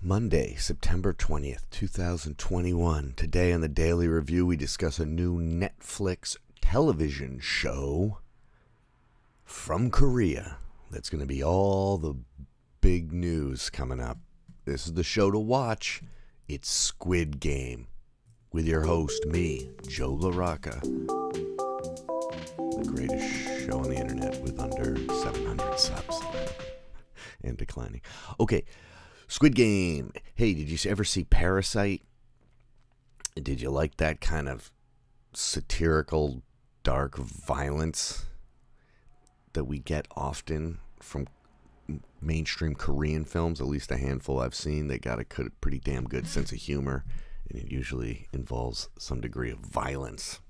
Monday, September 20th, 2021. Today on the Daily Review, we discuss a new Netflix television show from Korea. That's going to be all the big news coming up. This is the show to watch. It's Squid Game. With your host, me, Joe LaRocca. The greatest show on the internet with under 700 subs. And declining. Okay. Squid Game. Hey, did you ever see Parasite? Did you like that kind of satirical, dark violence that we get often from mainstream Korean films? At least a handful I've seen. They got a pretty damn good sense of humor, and it usually involves some degree of violence.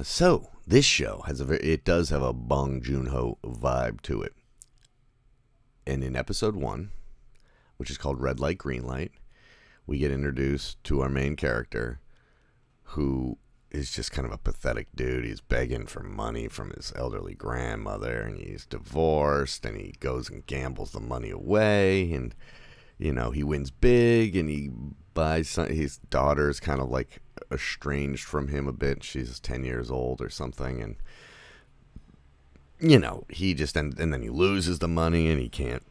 So this show it does have a Bong Joon-ho vibe to it. And in episode 1, which is called Red Light, Green Light, we get introduced to our main character, who is just kind of a pathetic dude. He's begging for money from his elderly grandmother, and he's divorced, and he goes and gambles the money away, and, you know, he wins big, and he buys his daughter's kind of like estranged from him a bit. She's 10 years old or something, and you know, he just, and then he loses the money and he can't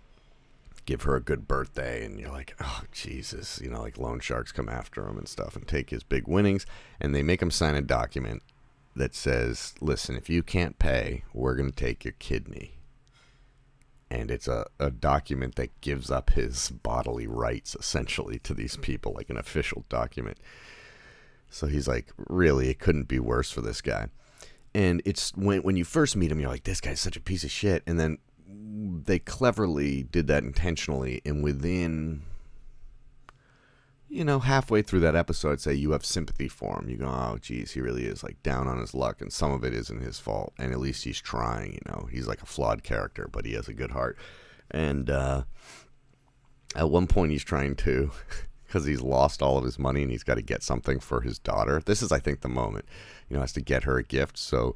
give her a good birthday. And you're like, oh, Jesus, you know, like loan sharks come after him and stuff and take his big winnings. And they make him sign a document that says, listen, if you can't pay, we're going to take your kidney. And it's a document that gives up his bodily rights, essentially, to these people, like an official document. So he's like, really, it couldn't be worse for this guy. And it's when you first meet him, you're like, this guy's such a piece of shit. And then they cleverly did that intentionally. And within, you know, halfway through that episode, I'd say you have sympathy for him. You go, oh, geez, he really is like down on his luck. And some of it isn't his fault. And at least he's trying, you know. He's like a flawed character, but he has a good heart. And at one point he's trying to, because he's lost all of his money and he's got to get something for his daughter. This is, I think, the moment. You know, has to get her a gift, so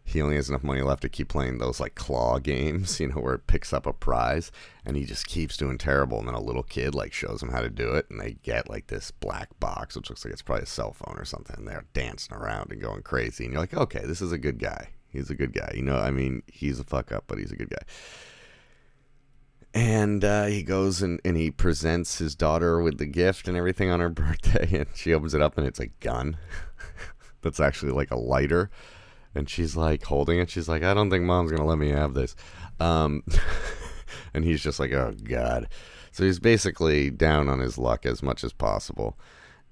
he only has enough money left to keep playing those, like, claw games, you know, where it picks up a prize, and he just keeps doing terrible, and then a little kid, like, shows him how to do it, and they get, like, this black box, which looks like it's probably a cell phone or something, and they're dancing around and going crazy, and you're like, okay, this is a good guy. He's a good guy. You know, I mean, he's a fuck-up, but he's a good guy. And he goes and he presents his daughter with the gift and everything on her birthday, and she opens it up, and it's a gun. That's actually like a lighter, and she's like holding it. She's like, I don't think mom's gonna let me have this. And he's just like, oh God. So he's basically down on his luck as much as possible,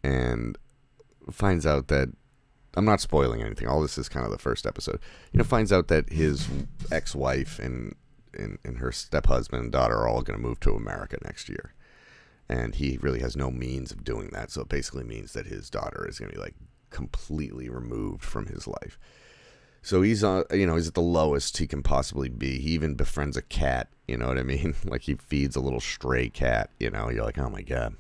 and finds out that, I'm not spoiling anything, all this is kind of the first episode, you know, finds out that his ex-wife and her step-husband and daughter are all going to move to America next year, and he really has no means of doing that. So it basically means that his daughter is going to be like completely removed from his life. So he's on, you know, he's at the lowest he can possibly be. He even befriends a cat, you know what I mean? Like he feeds a little stray cat, you know. You're like, oh my God.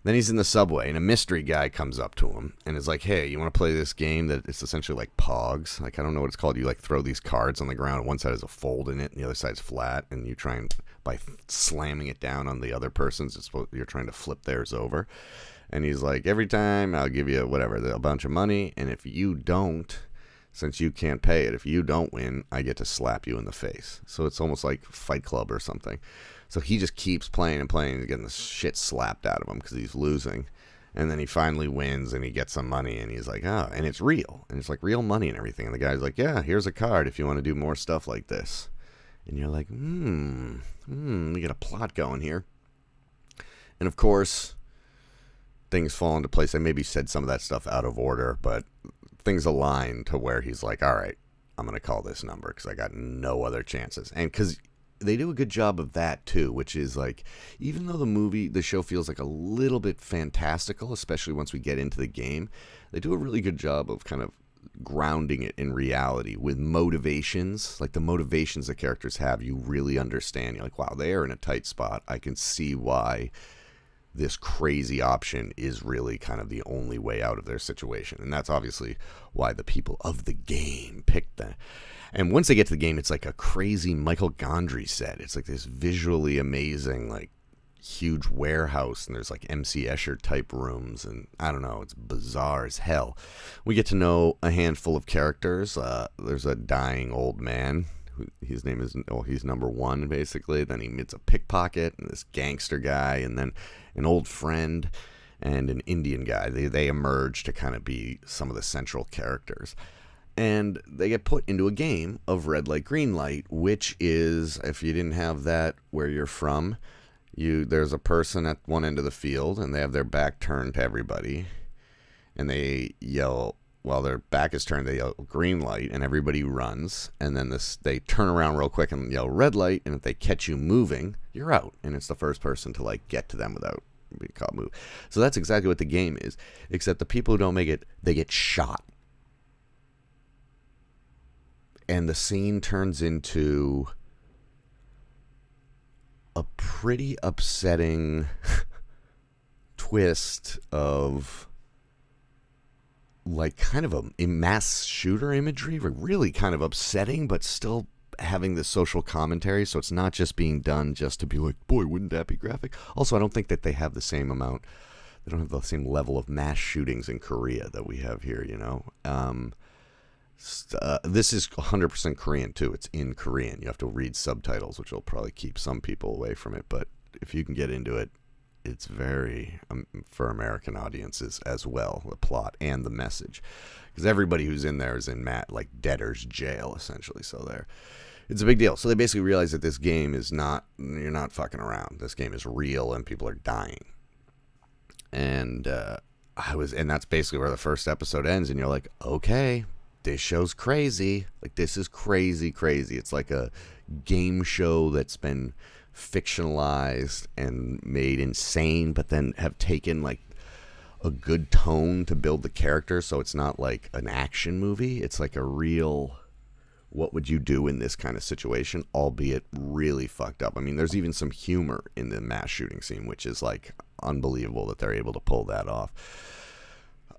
Then he's in the subway, and a mystery guy comes up to him and is like, hey, you want to play this game that it's essentially like Pogs? Like, I don't know what it's called. You like throw these cards on the ground, and one side has a fold in it and the other side's flat, and you try and, by slamming it down on the other person's, you're trying to flip theirs over. And he's like, every time I'll give you whatever, a bunch of money, and if you don't, since you can't pay it, if you don't win, I get to slap you in the face. So it's almost like Fight Club or something. So he just keeps playing and playing and getting the shit slapped out of him because he's losing. And then he finally wins and he gets some money, and he's like, oh, and it's real. And it's like real money and everything. And the guy's like, yeah, here's a card if you want to do more stuff like this. And you're like, we got a plot going here. And of course, things fall into place. I maybe said some of that stuff out of order, but things align to where he's like, all right, I'm going to call this number because I got no other chances. And because they do a good job of that too, which is like, even though the show feels like a little bit fantastical, especially once we get into the game, they do a really good job of kind of grounding it in reality with motivations. Like the motivations the characters have, you really understand. You're like, wow, they are in a tight spot. I can see why this crazy option is really kind of the only way out of their situation. And that's obviously why the people of the game picked that. And once they get to the game, it's like a crazy Michael Gondry set. It's like this visually amazing, like, huge warehouse, and there's like MC Escher type rooms, and I don't know, it's bizarre as hell. We get to know a handful of characters. There's a dying old man. His name is, he's number one, basically. Then he meets a pickpocket, and this gangster guy, and then an old friend, and an Indian guy. They emerge to kind of be some of the central characters. And they get put into a game of red light, green light, which is, if you didn't have that where you're from, there's a person at one end of the field, and they have their back turned to everybody, and they yell, while their back is turned, they yell green light, and everybody runs, and then they turn around real quick and yell red light, and if they catch you moving, you're out, and it's the first person to like get to them without being caught move. So that's exactly what the game is, except the people who don't make it, they get shot. And the scene turns into a pretty upsetting twist of like kind of a mass shooter imagery, really kind of upsetting, but still having this social commentary. So it's not just being done just to be like, boy, wouldn't that be graphic? Also, I don't think that they have the same amount, they don't have the same level of mass shootings in Korea that we have here, you know? This is 100% Korean too. It's in Korean. You have to read subtitles, which will probably keep some people away from it. But if you can get into it, it's very for American audiences as well, the plot and the message, because everybody who's in there is in like debtor's jail essentially. So it's a big deal. So they basically realize that this game is not, you're not fucking around. This game is real, and people are dying. And and that's basically where the first episode ends. And you're like, okay, this show's crazy. Like, this is crazy. It's like a game show that's been fictionalized and made insane, but then have taken like a good tone to build the characters. So it's not like an action movie. It's like a real, what would you do in this kind of situation, albeit really fucked up. I mean, there's even some humor in the mass shooting scene, which is like unbelievable that they're able to pull that off.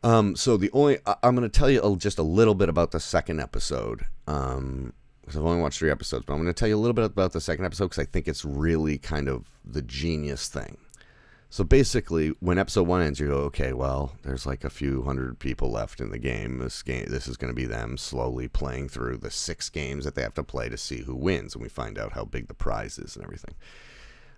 I'm going to tell you just a little bit about the second episode, because I've only watched 3 episodes, but I'm going to tell you a little bit about the second episode, because I think it's really kind of the genius thing. So basically, when episode 1 ends, you go, okay, well, there's like a few hundred people left in the game. This is going to be them slowly playing through the 6 games that they have to play to see who wins, and we find out how big the prize is and everything.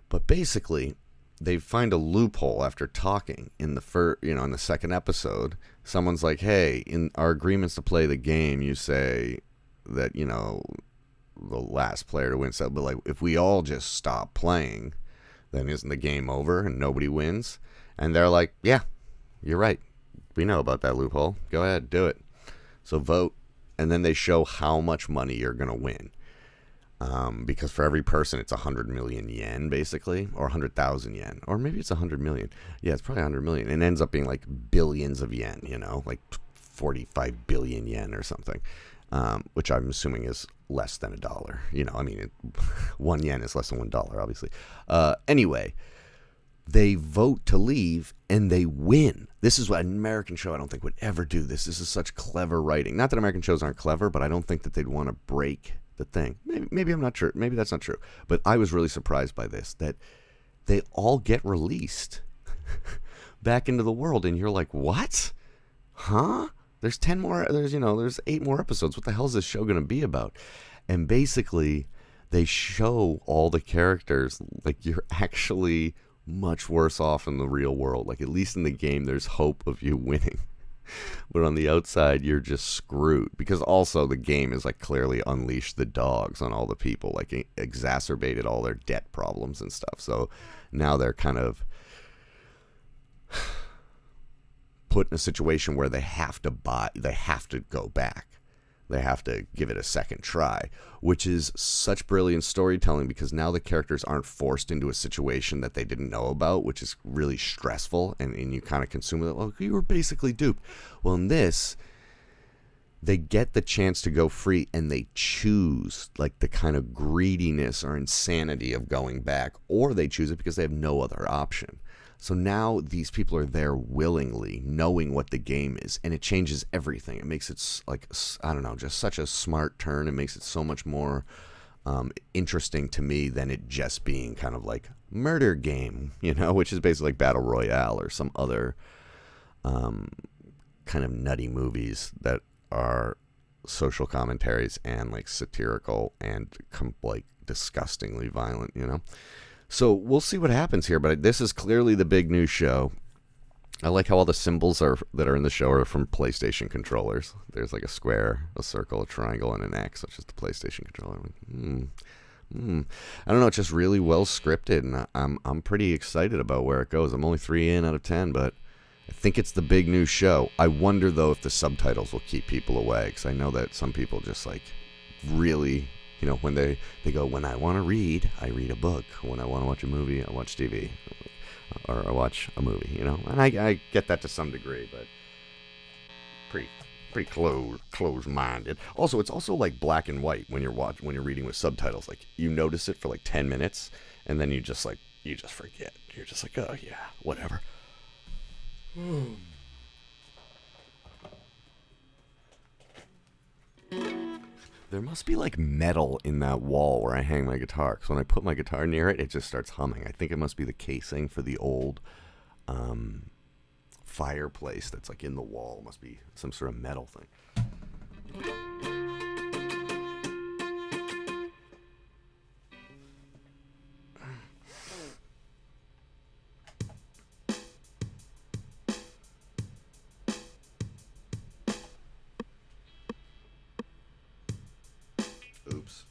But basically, they find a loophole after talking in the second episode. Someone's like, hey, in our agreements to play the game, you say that, the last player to win. So, but like, if we all just stop playing, then isn't the game over and nobody wins? And they're like, yeah, you're right. We know about that loophole. Go ahead, do it. So vote. And then they show how much money you're going to win. Because for every person, it's 100 million yen, basically, or 100,000 yen, or maybe it's 100 million. Yeah, it's probably 100 million. And it ends up being like billions of yen, like 45 billion yen or something, which I'm assuming is less than $1. 1 yen is less than $1, obviously. Anyway, they vote to leave and they win. This is what an American show I don't think would ever do this. This is such clever writing. Not that American shows aren't clever, but I don't think that they'd want to break the thing. Maybe I'm not sure. Maybe that's not true. But I was really surprised by this, that they all get released back into the world, and you're like, what? Huh? There's 10 more. There's 8 more episodes. What the hell is this show going to be about? And basically, they show all the characters like you're actually much worse off in the real world. Like, at least in the game, there's hope of you winning. But on the outside, you're just screwed, because also the game is like clearly unleashed the dogs on all the people, like exacerbated all their debt problems and stuff. So now they're kind of put in a situation where they have to go back. They have to give it a second try, which is such brilliant storytelling, because now the characters aren't forced into a situation that they didn't know about, which is really stressful, and you kind of consume it. Well, you were basically duped. Well, in this, they get the chance to go free, and they choose like the kind of greediness or insanity of going back, or they choose it because they have no other option. So now these people are there willingly, knowing what the game is, and it changes everything. It makes it like, I don't know, just such a smart turn. It makes it so much more interesting to me than it just being kind of like murder game, which is basically like Battle Royale or some other kind of nutty movies that are social commentaries and like satirical and like disgustingly violent, So we'll see what happens here, but this is clearly the big new show. I like how all the symbols that are in the show are from PlayStation controllers. There's like a square, a circle, a triangle, and an X, which is the PlayStation controller. I don't know. It's just really well scripted, and I'm pretty excited about where it goes. I'm only 3 out of 10, but I think it's the big new show. I wonder though if the subtitles will keep people away, because I know that some people just like really, when they go, when I want to read, I read a book. When I want to watch a movie, I watch TV. Or I watch a movie, and I get that to some degree, but pretty close-minded. Also, it's also like black and white when you're reading with subtitles. Like you notice it for like 10 minutes, and then you just forget. You're just like, oh yeah, whatever. There must be like metal in that wall where I hang my guitar, because when I put my guitar near it, it just starts humming. I think it must be the casing for the old fireplace that's like in the wall. It must be some sort of metal thing. Oops.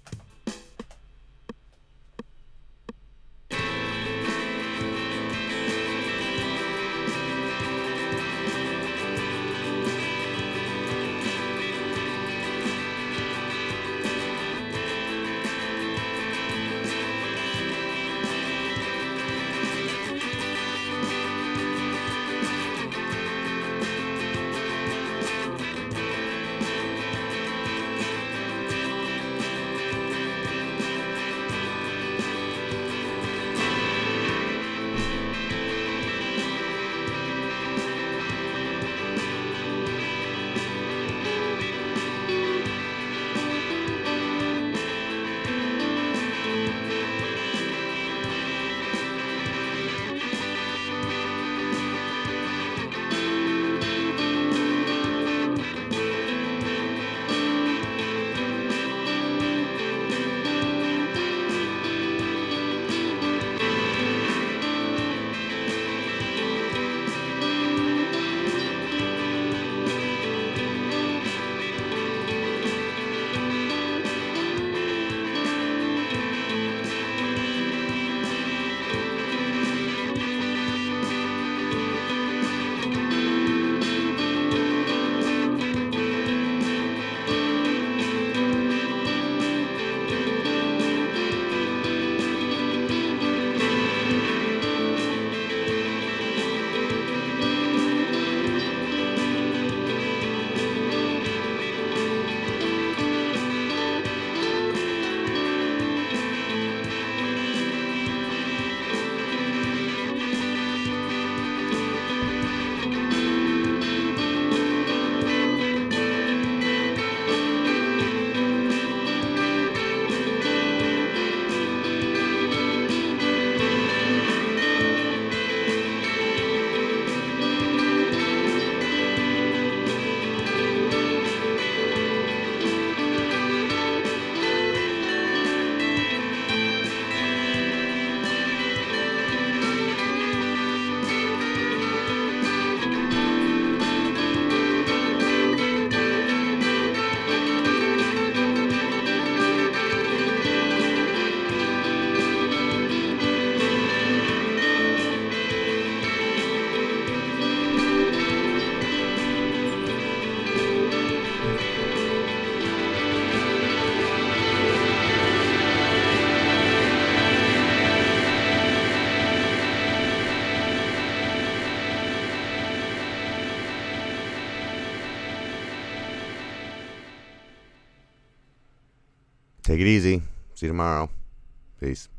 Take it easy. See you tomorrow. Peace.